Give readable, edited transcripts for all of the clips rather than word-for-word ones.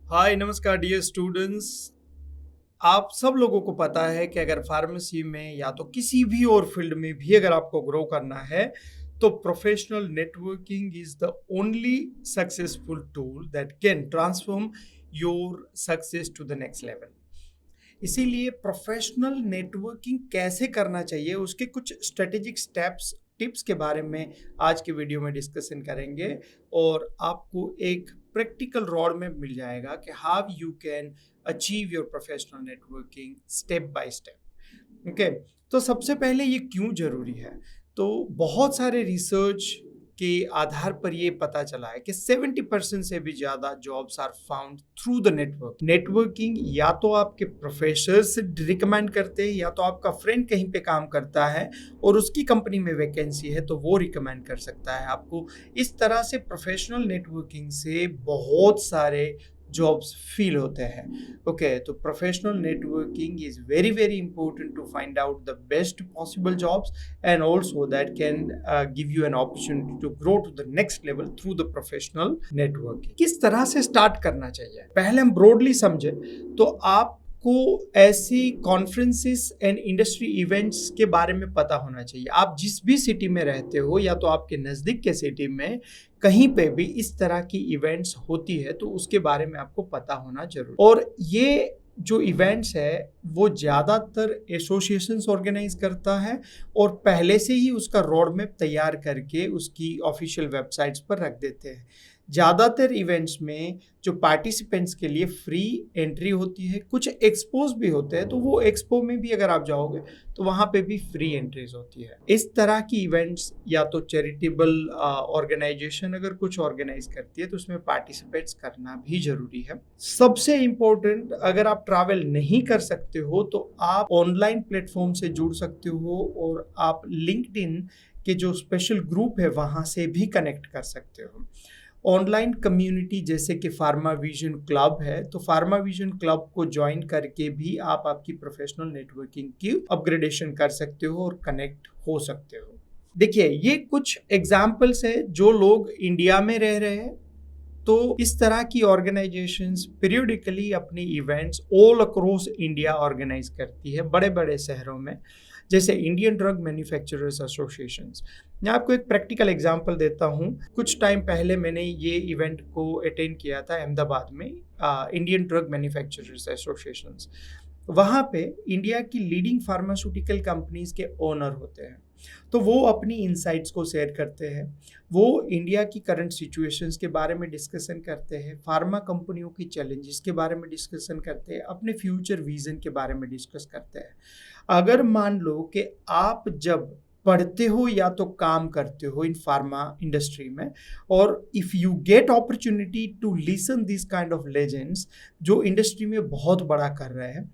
हाय नमस्कार dear students. आप सब लोगों को पता है कि अगर फार्मेसी में या तो किसी भी और फील्ड में भी अगर आपको ग्रो करना है तो professional networking is the only successful tool that can transform your success to the next level. इसीलिए प्रोफेशनल नेटवर्किंग कैसे करना चाहिए उसके कुछ स्ट्रेटेजिक स्टेप्स टिप्स के बारे में आज के वीडियो में डिस्कशन करेंगे और आपको एक प्रैक्टिकल रोड मैप मिल जाएगा कि how you can achieve your professional networking step by step. Okay, तो सबसे पहले ये क्यों ज़रूरी है? तो बहुत सारे रिसर्च के आधार पर ये पता चला है कि 70% से भी ज़्यादा jobs are found through the networking. या तो आपके प्रोफेसर से रिकमेंड करते हैं या तो आपका फ्रेंड कहीं पे काम करता है और उसकी कंपनी में वैकेंसी है तो वो रिकमेंड कर सकता है आपको। इस तरह से प्रोफेशनल नेटवर्किंग से बहुत सारे जॉब्स फील होते हैं। ओके, तो professional networking is very very important to find out the best possible jobs and also that can give you an opportunity to grow to the next level through the professional networking। किस तरह से start करना चाहिए पहले हम broadly समझे तो आपको ऐसी कॉन्फ्रेंसेस एंड इंडस्ट्री इवेंट्स के बारे में पता होना चाहिए। आप जिस भी सिटी में रहते हो या तो आपके नज़दीक के सिटी में कहीं पे भी इस तरह की इवेंट्स होती है तो उसके बारे में आपको पता होना जरूरी। और ये जो इवेंट्स है वो ज़्यादातर एसोसिएशंस ऑर्गेनाइज करता है और पहले से ही उसका रोड मैप तैयार करके उसकी ऑफिशियल वेबसाइट्स पर रख देते हैं। ज़्यादातर इवेंट्स में जो पार्टिसिपेंट्स के लिए फ्री एंट्री होती है, कुछ एक्सपोज भी होते हैं तो वो एक्सपो में भी अगर आप जाओगे तो वहाँ पे भी फ्री एंट्रीज होती है। इस तरह की इवेंट्स या तो चैरिटेबल ऑर्गेनाइजेशन अगर कुछ ऑर्गेनाइज करती है तो उसमें पार्टिसिपेट्स करना भी जरूरी है। सबसे इम्पोर्टेंट, अगर आप ट्रैवल नहीं कर सकते हो तो आप ऑनलाइन प्लेटफॉर्म से जुड़ सकते हो और आप लिंक्डइन के जो स्पेशल ग्रुप है वहाँ से भी कनेक्ट कर सकते हो। ऑनलाइन कम्युनिटी जैसे कि फार्मा विजन क्लब है तो फार्मा विजन क्लब को ज्वाइन करके भी आप आपकी प्रोफेशनल नेटवर्किंग की अपग्रेडेशन कर सकते हो और कनेक्ट हो सकते हो। देखिए, ये कुछ एग्जाम्पल्स है जो लोग इंडिया में रह रहे हैं तो इस तरह की ऑर्गेनाइजेशंस पीरियडिकली अपनी events all across India organise करती है बड़े बड़े शहरों में, जैसे इंडियन ड्रग मैन्युफैक्चरर्स एसोसिएशंस। मैं आपको एक प्रैक्टिकल एग्जांपल देता हूँ। कुछ टाइम पहले मैंने ये इवेंट को अटेंड किया था अहमदाबाद में, इंडियन ड्रग मैन्युफैक्चरर्स एसोसिएशंस। वहाँ पे इंडिया की लीडिंग फार्मास्यूटिकल कंपनीज के ओनर होते हैं तो वो अपनी इनसाइट्स को शेयर करते हैं, वो इंडिया की करंट सिचुएशंस के बारे में डिस्कशन करते हैं, फार्मा कंपनियों की चैलेंजेस के बारे में डिस्कशन करते हैं, अपने फ्यूचर विजन के बारे में डिस्कस करते हैं। अगर मान लो कि आप जब पढ़ते हो या तो काम करते हो इन फार्मा इंडस्ट्री में और if you get opportunity to listen this kind of legends जो इंडस्ट्री में बहुत बड़ा कर रहे हैं,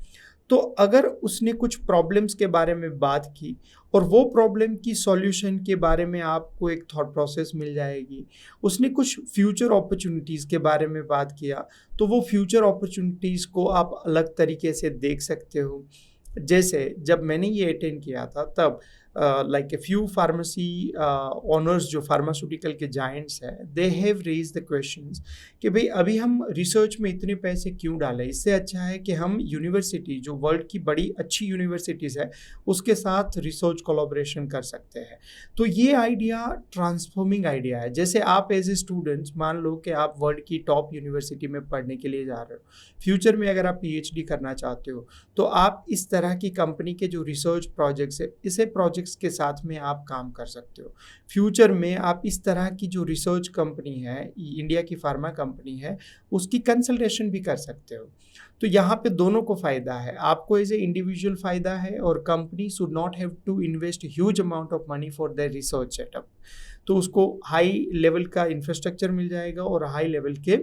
तो अगर उसने कुछ प्रॉब्लम्स के बारे में बात की और वो प्रॉब्लम की सॉल्यूशन के बारे में आपको एक थॉट प्रोसेस मिल जाएगी, उसने कुछ फ्यूचर अपॉर्चुनिटीज़ के बारे में बात किया तो वो फ्यूचर अपॉर्चुनिटीज़ को आप अलग तरीके से देख सकते हो। जैसे जब मैंने ये अटेंड किया था तब like a few pharmacy owners जो फार्मास्यूटिकल के जायंट्स हैं, they have raise the questions कि भाई अभी हम रिसर्च में इतने पैसे क्यों डालें, इससे अच्छा है कि हम यूनिवर्सिटी जो वर्ल्ड की बड़ी अच्छी यूनिवर्सिटीज़ है उसके साथ रिसर्च कोलैबोरेशन कर सकते हैं। तो ये आइडिया ट्रांसफॉर्मिंग आइडिया है। जैसे आप एज ए स्टूडेंट्स मान लो कि आप वर्ल्ड की टॉप यूनिवर्सिटी में पढ़ने के लिए जा रहे हो, फ्यूचर में अगर आप PhD करना चाहते हो तो आप इस तरह की कंपनी के जो रिसर्च प्रोजेक्ट्स है इसे प्रोजेक्ट्स के साथ में आप काम कर सकते हो। फ्यूचर में आप इस तरह की जो रिसर्च कंपनी है, इंडिया की फार्मा कंपनी है, उसकी कंसल्टेशन भी कर सकते हो। तो यहाँ पे दोनों को फ़ायदा है, आपको एज ए इंडिविजुअल फ़ायदा है और company should not have to invest huge amount of money for their research setup. तो उसको हाई लेवल का इंफ्रास्ट्रक्चर मिल जाएगा और हाई लेवल के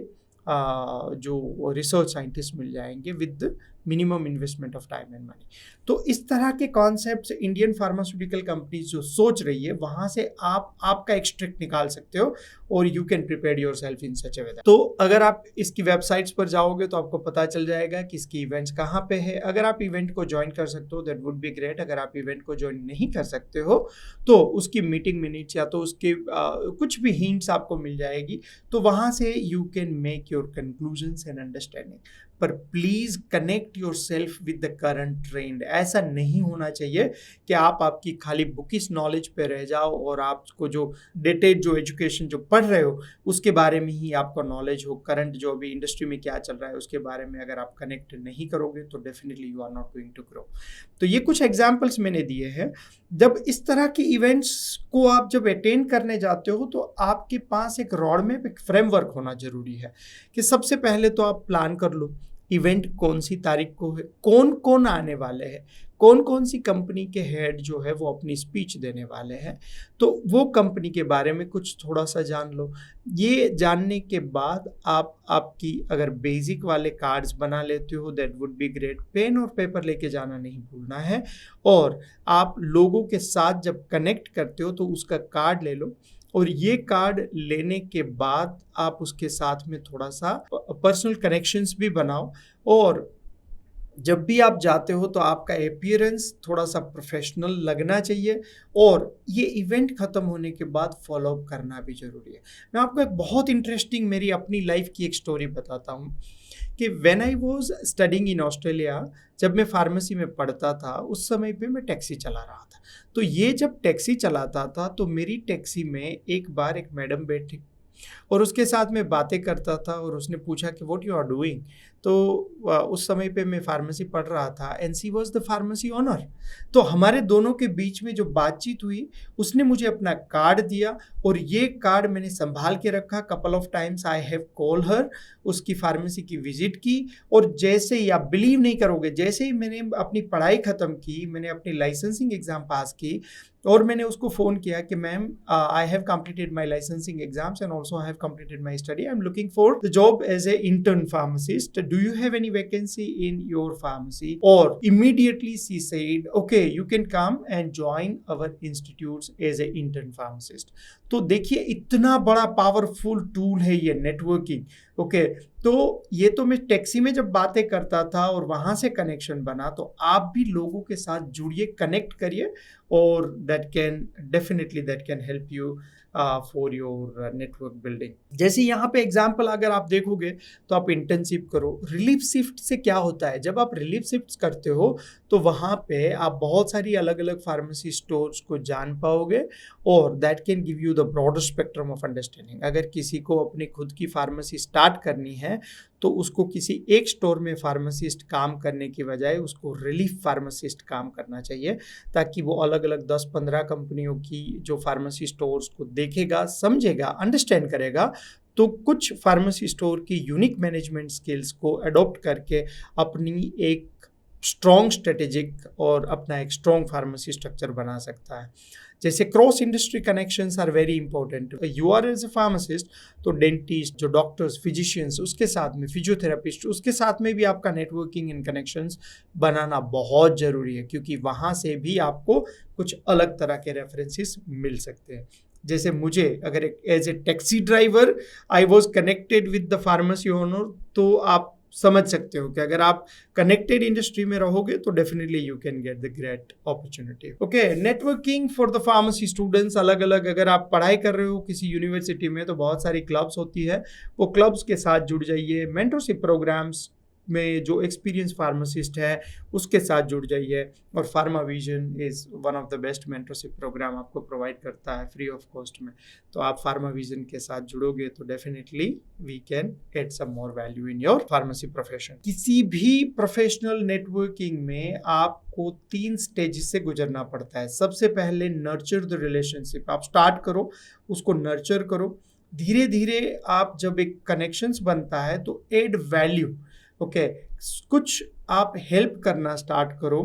जो रिसर्च साइंटिस्ट मिल जाएंगे with minimum investment of time and money. तो इस तरह के कॉन्सेप्ट्स इंडियन फार्मास्यूटिकल कंपनीज जो सोच रही है वहाँ से आप आपका एक्सट्रैक्ट निकाल सकते हो और you can prepare yourself in such a way. तो अगर आप इसकी वेबसाइट्स पर जाओगे तो आपको पता चल जाएगा कि इसकी इवेंट्स कहाँ पे है। अगर आप इवेंट को ज्वाइन कर सकते हो दैट वुड बी ग्रेट। अगर आप इवेंट को ज्वाइन नहीं कर सकते हो तो उसकी मीटिंग मिनट्स या तो उसके कुछ भी हिंट्स आपको मिल जाएगी, तो वहाँ से you can make make your conclusions and understanding, पर please connect yourself with the current trend. ऐसा नहीं होना चाहिए कि आप आपकी खाली बुकिश नॉलेज पे रह जाओ और आपको जो डेटेड जो एजुकेशन जो पढ़ रहे हो उसके बारे में ही आपका नॉलेज हो। करंट जो अभी इंडस्ट्री में क्या चल रहा है उसके बारे में अगर आप कनेक्ट नहीं करोगे तो definitely you are not going to grow. तो ये कुछ एग्जाम्पल्स मैंने दिए हैं। जब इस तरह की इवेंट्स को आप जब अटेंड करने जाते हो तो आपके पास एक रोड मैप, एक फ्रेमवर्क होना जरूरी है कि सबसे पहले तो आप प्लान कर लो इवेंट कौन सी तारीख को है, कौन कौन आने वाले हैं, कौन कौन सी कंपनी के हेड जो है वो अपनी स्पीच देने वाले हैं, तो वो कंपनी के बारे में कुछ थोड़ा सा जान लो। ये जानने के बाद आप आपकी अगर बेसिक वाले कार्ड्स बना लेते हो that would be great. Pen और पेपर लेके जाना नहीं भूलना है। और आप लोगों के साथ जब कनेक्ट करते हो तो उसका कार्ड ले लो और ये कार्ड लेने के बाद आप उसके साथ में थोड़ा सा पर्सनल कनेक्शंस भी बनाओ। और जब भी आप जाते हो तो आपका अपीयरेंस थोड़ा सा प्रोफेशनल लगना चाहिए और ये इवेंट ख़त्म होने के बाद फॉलो अप करना भी ज़रूरी है। मैं आपको एक बहुत इंटरेस्टिंग मेरी अपनी लाइफ की एक स्टोरी बताता हूँ कि when I was studying in Australia, जब मैं फार्मेसी में पढ़ता था उस समय पे मैं टैक्सी चला रहा था। तो ये जब टैक्सी चलाता था तो मेरी टैक्सी में एक बार एक मैडम बैठी और उसके साथ में बातें करता था और उसने पूछा कि व्हाट यू आर डूइंग। तो उस समय पे मैं फार्मेसी पढ़ रहा था and she was the pharmacy owner. तो हमारे दोनों के बीच में जो बातचीत हुई, उसने मुझे अपना कार्ड दिया और ये कार्ड मैंने संभाल के रखा। Couple of times I have call her, उसकी फार्मेसी की विजिट की और जैसे ही, आप बिलीव नहीं करोगे, जैसे ही मैंने अपनी पढ़ाई ख़त्म की, मैंने अपनी लाइसेंसिंग एग्ज़ाम पास की और मैंने उसको फ़ोन किया कि ma'am I have completed my licensing exams and also I have completed my study, I am looking for the job as a intern pharmacist, do you have any vacancy in your pharmacy? Or immediately she said, okay, you can come and join our institutes as a intern pharmacist. तो देखिए इतना बड़ा powerful tool है ये networking. Okay, तो ये तो मैं टैक्सी में जब बातें करता था और वहाँ से कनेक्शन बना, तो आप भी लोगों के साथ जुड़िए, कनेक्ट करिए और that can help you for your network building. जैसे यहाँ पे एग्जाम्पल अगर आप देखोगे तो आप इंटर्नशिप करो। रिलीफ शिफ्ट से क्या होता है, जब आप रिलीफ शिफ्ट करते हो तो वहाँ पे आप बहुत सारी अलग अलग फार्मेसी स्टोर्स को जान पाओगे और that can give you the broader spectrum of understanding. अगर किसी को अपनी खुद की फार्मेसी स्टार्ट करनी है तो उसको किसी एक स्टोर में फार्मासिस्ट काम करने की बजाय उसको रिलीफ फार्मासिस्ट काम करना चाहिए, ताकि वो अलग अलग 10-15 कंपनियों की जो फार्मेसी स्टोर्स को देखेगा, समझेगा, अंडरस्टैंड करेगा, तो कुछ फार्मेसी स्टोर की यूनिक मैनेजमेंट स्किल्स को अडॉप्ट करके अपनी एक स्ट्रॉन्ग स्ट्रेटेजिक और अपना एक स्ट्रॉन्ग फार्मेसी स्ट्रक्चर बना सकता है। जैसे cross industry connections are very important. You are as a pharmacist तो डेंटिस्ट, जो डॉक्टर्स, फिजिशियंस, उसके साथ में फिजियोथेरापिस्ट, उसके साथ में भी आपका नेटवर्किंग एंड कनेक्शंस बनाना बहुत ज़रूरी है, क्योंकि वहाँ से भी आपको कुछ अलग तरह के रेफरेंसेस मिल सकते हैं। जैसे मुझे अगर as a taxi driver I was connected with the pharmacy owner, तो आप समझ सकते हो कि अगर आप कनेक्टेड इंडस्ट्री में रहोगे तो definitely you can get the great opportunity. Okay, networking for the pharmacy students. अलग अलग अगर आप पढ़ाई कर रहे हो किसी यूनिवर्सिटी में तो बहुत सारी क्लब्स होती है, वो क्लब्स के साथ जुड़ जाइए। मेंटरशिप प्रोग्राम्स में जो एक्सपीरियंस फार्मासिस्ट है उसके साथ जुड़ जाइए। और pharma vision is one of the best mentorship programme आपको प्रोवाइड करता है फ्री ऑफ कॉस्ट में। तो आप फार्मा विजन के साथ जुड़ोगे तो definitely we can add some more value in your pharmacy profession. किसी भी प्रोफेशनल नेटवर्किंग में आपको 3 स्टेज से गुजरना पड़ता है। सबसे पहले नर्चर द रिलेशनशिप, आप स्टार्ट करो, उसको नर्चर करो। धीरे धीरे आप जब एक कनेक्शंस बनता है तो एड वैल्यू। ओके, कुछ आप हेल्प करना स्टार्ट करो,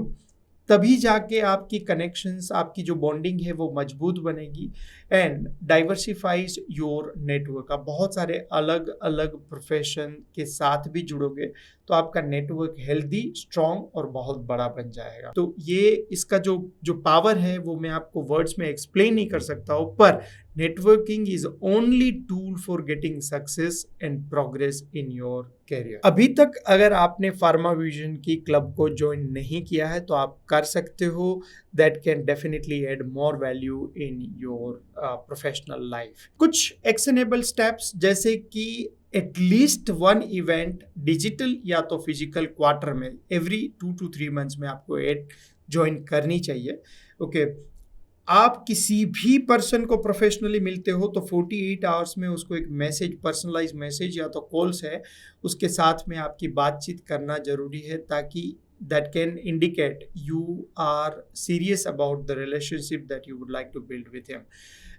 तभी जाके आपकी कनेक्शंस, आपकी जो बॉन्डिंग है वो मजबूत बनेगी। And diversifies your network. आप बहुत सारे अलग अलग प्रोफेशन के साथ भी जुड़ोगे तो आपका नेटवर्क हेल्दी, स्ट्रॉन्ग और बहुत बड़ा बन जाएगा। तो ये इसका जो पावर है वो मैं आपको वर्ड्स में एक्सप्लेन नहीं कर सकता हूँ, पर networking is only tool for getting success and progress in your career. अभी तक अगर आपने फार्मा विजन की क्लब को ज्वाइन नहीं किया है तो आप कर सकते हो। That can definitely add more value in your professional life. कुछ एक्शनेबल स्टेप्स, जैसे कि एटलीस्ट वन इवेंट डिजिटल या तो फिजिकल क्वार्टर में एवरी 2 to 3 मंथ्स में आपको एड ज्वाइन करनी चाहिए। ओके, आप किसी भी पर्सन को प्रोफेशनली मिलते हो तो 48 आवर्स में उसको एक मैसेज, पर्सनलाइज मैसेज या तो कॉल्स है, उसके साथ में आपकी बातचीत करना जरूरी है, ताकि that can indicate you are serious about the relationship that you would like to build with him.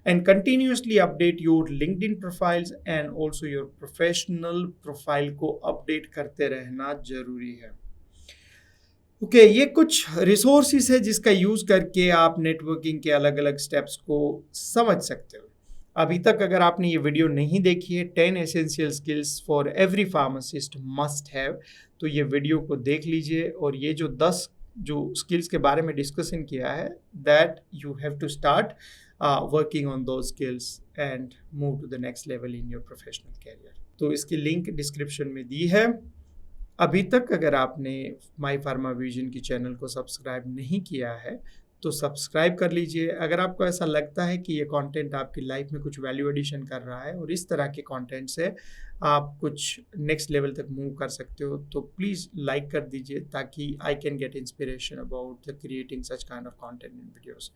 And continuously update your LinkedIn profiles and also your professional profile को update करते रहना जरूरी है। ओके, ये कुछ रिसोर्सेज है जिसका use करके आप नेटवर्किंग के अलग अलग स्टेप्स को समझ सकते हो। अभी तक अगर आपने ये वीडियो नहीं देखी है, 10 essential skills for every pharmacist must have, तो ये वीडियो को देख लीजिए और ये जो 10 जो स्किल्स के बारे में डिस्कशन किया है, that you have to start working on those skills and move to the next level in your professional career. तो इसकी लिंक डिस्क्रिप्शन में दी है। अभी तक अगर आपने माई फार्मा विजन की चैनल को सब्सक्राइब नहीं किया है तो सब्सक्राइब कर लीजिए। अगर आपको ऐसा लगता है कि ये कंटेंट आपकी लाइफ में कुछ वैल्यू एडिशन कर रहा है और इस तरह के कंटेंट से आप कुछ नेक्स्ट लेवल तक मूव कर सकते हो, तो प्लीज़ लाइक कर दीजिए ताकि I can get inspiration about the creating such kind of content in videos.